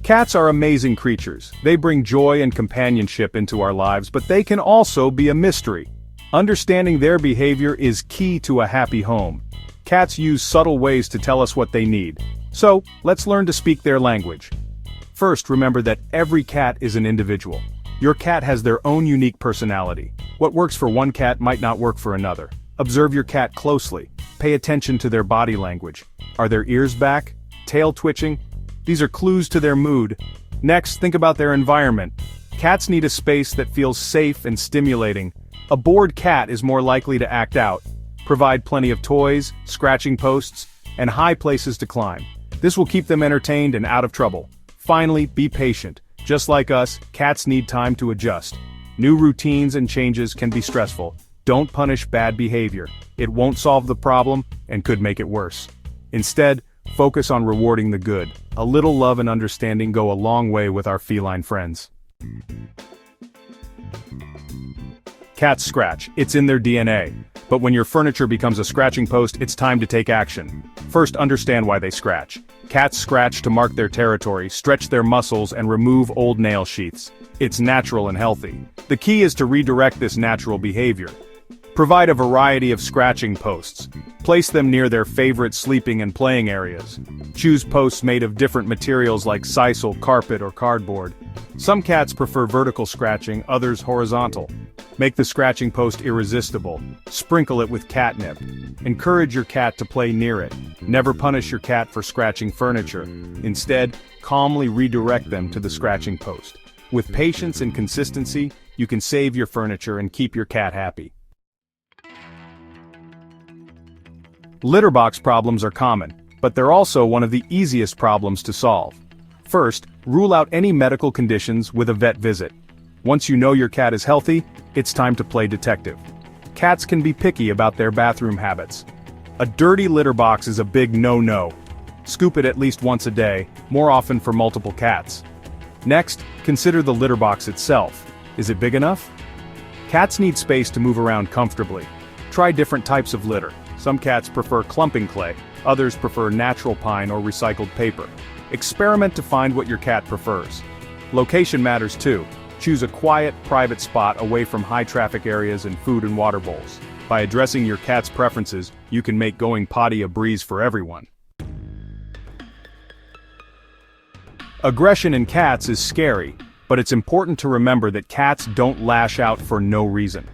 Cats are amazing creatures. They bring joy and companionship into our lives, but they can also be a mystery. Understanding their behavior is key to a happy home. Cats use subtle ways to tell us what they need. So, let's learn to speak their language. First, remember that every cat is an individual. Your cat has their own unique personality. What works for one cat might not work for another. Observe your cat closely. Pay attention to their body language. Are their ears back? Tail twitching? These are clues to their mood. Next, think about their environment. Cats need a space that feels safe and stimulating. A bored cat is more likely to act out. Provide plenty of toys, scratching posts, and high places to climb. This will keep them entertained and out of trouble. Finally, be patient. Just like us, cats need time to adjust. New routines and changes can be stressful. Don't punish bad behavior. It won't solve the problem and could make it worse. Instead, focus on rewarding the good. A little love and understanding go a long way with our feline friends. Cats scratch. It's in their DNA. But when your furniture becomes a scratching post, it's time to take action. First, understand why they scratch. Cats scratch to mark their territory, stretch their muscles, and remove old nail sheaths. It's natural and healthy. The key is to redirect this natural behavior. Provide a variety of scratching posts. Place them near their favorite sleeping and playing areas. Choose posts made of different materials like sisal, carpet, or cardboard. Some cats prefer vertical scratching, others horizontal. Make the scratching post irresistible. Sprinkle it with catnip. Encourage your cat to play near it. Never punish your cat for scratching furniture. Instead, calmly redirect them to the scratching post. With patience and consistency, you can save your furniture and keep your cat happy. Litter box problems are common, but they're also one of the easiest problems to solve. First, rule out any medical conditions with a vet visit. Once you know your cat is healthy, it's time to play detective. Cats can be picky about their bathroom habits. A dirty litter box is a big no-no. Scoop it at least once a day, more often for multiple cats. Next, consider the litter box itself. Is it big enough? Cats need space to move around comfortably. Try different types of litter. Some cats prefer clumping clay, others prefer natural pine or recycled paper. Experiment to find what your cat prefers. Location matters too. Choose a quiet, private spot away from high-traffic areas and food and water bowls. By addressing your cat's preferences, you can make going potty a breeze for everyone. Aggression in cats is scary, but it's important to remember that cats don't lash out for no reason.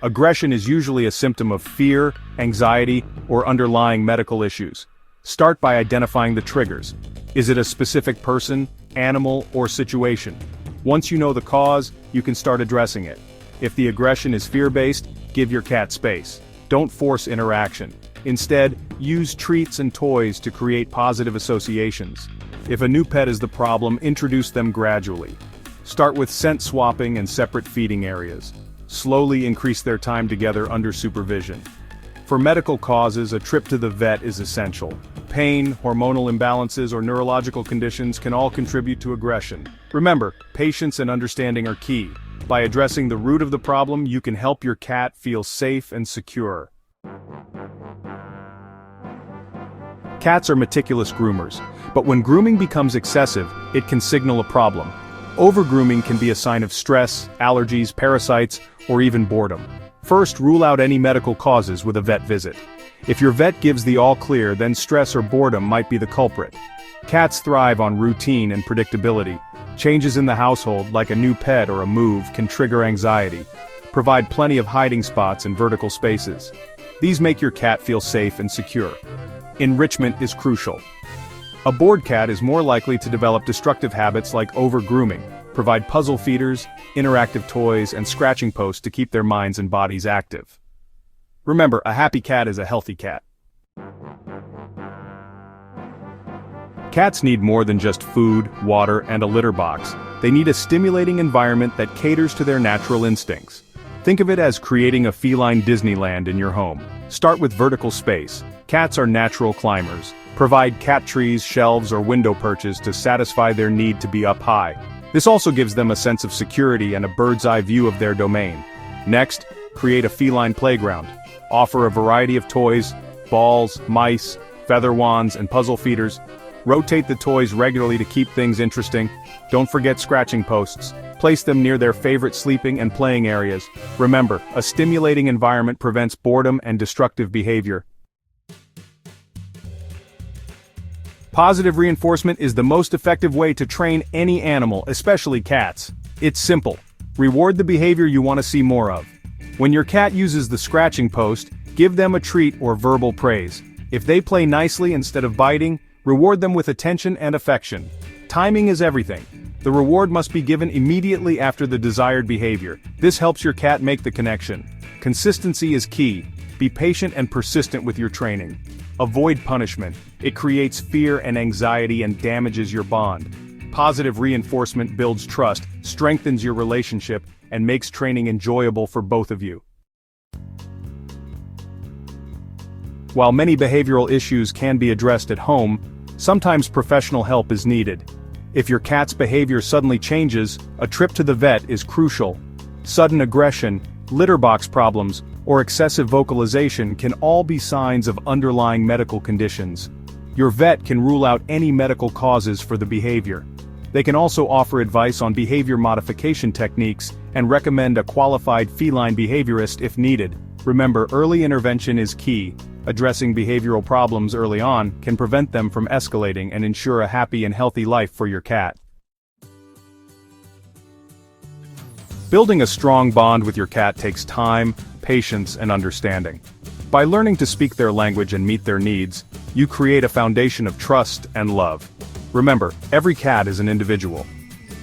Aggression is usually a symptom of fear, anxiety, or underlying medical issues. Start by identifying the triggers. Is it a specific person, animal, or situation? Once you know the cause, you can start addressing it. If the aggression is fear-based, give your cat space. Don't force interaction. Instead, use treats and toys to create positive associations. If a new pet is the problem, introduce them gradually. Start with scent swapping and separate feeding areas. Slowly increase their time together under supervision. For medical causes, a trip to the vet is essential. Pain, hormonal imbalances, or neurological conditions can all contribute to aggression. Remember, patience and understanding are key. By addressing the root of the problem, you can help your cat feel safe and secure. Cats are meticulous groomers, but when grooming becomes excessive, it can signal a problem. Overgrooming can be a sign of stress, allergies, parasites, or even boredom. First, rule out any medical causes with a vet visit. If your vet gives the all-clear, then stress or boredom might be the culprit. Cats thrive on routine and predictability. Changes in the household, like a new pet or a move, can trigger anxiety. Provide plenty of hiding spots and vertical spaces. These make your cat feel safe and secure. Enrichment is crucial. A bored cat is more likely to develop destructive habits like over-grooming. Provide puzzle feeders, interactive toys, and scratching posts to keep their minds and bodies active. Remember, a happy cat is a healthy cat. Cats need more than just food, water, and a litter box. They need a stimulating environment that caters to their natural instincts. Think of it as creating a feline Disneyland in your home. Start with vertical space. Cats are natural climbers. Provide cat trees, shelves, or window perches to satisfy their need to be up high. This also gives them a sense of security and a bird's-eye view of their domain. Next, create a feline playground. Offer a variety of toys, balls, mice, feather wands, and puzzle feeders. Rotate the toys regularly to keep things interesting. Don't forget scratching posts. Place them near their favorite sleeping and playing areas. Remember, a stimulating environment prevents boredom and destructive behavior. Positive reinforcement is the most effective way to train any animal, especially cats. It's simple. Reward the behavior you want to see more of. When your cat uses the scratching post, give them a treat or verbal praise. If they play nicely instead of biting, reward them with attention and affection. Timing is everything. The reward must be given immediately after the desired behavior. This helps your cat make the connection. Consistency is key. Be patient and persistent with your training. Avoid punishment. It creates fear and anxiety and damages your bond. Positive reinforcement builds trust, strengthens your relationship, and makes training enjoyable for both of you. While many behavioral issues can be addressed at home, sometimes professional help is needed. If your cat's behavior suddenly changes, a trip to the vet is crucial. Sudden aggression, litter box problems, or excessive vocalization can all be signs of underlying medical conditions. Your vet can rule out any medical causes for the behavior. They can also offer advice on behavior modification techniques and recommend a qualified feline behaviorist if needed. Remember, early intervention is key. Addressing behavioral problems early on can prevent them from escalating and ensure a happy and healthy life for your cat. Building a strong bond with your cat takes time, patience, and understanding. By learning to speak their language and meet their needs, you create a foundation of trust and love. Remember, every cat is an individual.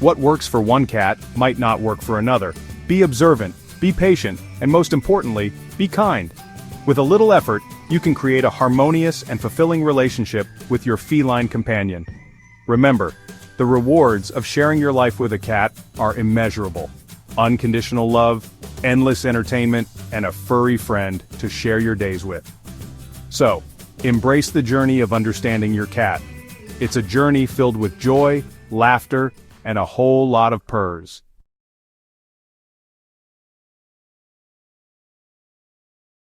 What works for one cat might not work for another. Be observant, be patient, and most importantly, be kind. With a little effort, you can create a harmonious and fulfilling relationship with your feline companion. Remember, the rewards of sharing your life with a cat are immeasurable. Unconditional love, endless entertainment, and a furry friend to share your days with. So, embrace the journey of understanding your cat. It's a journey filled with joy, laughter, and a whole lot of purrs.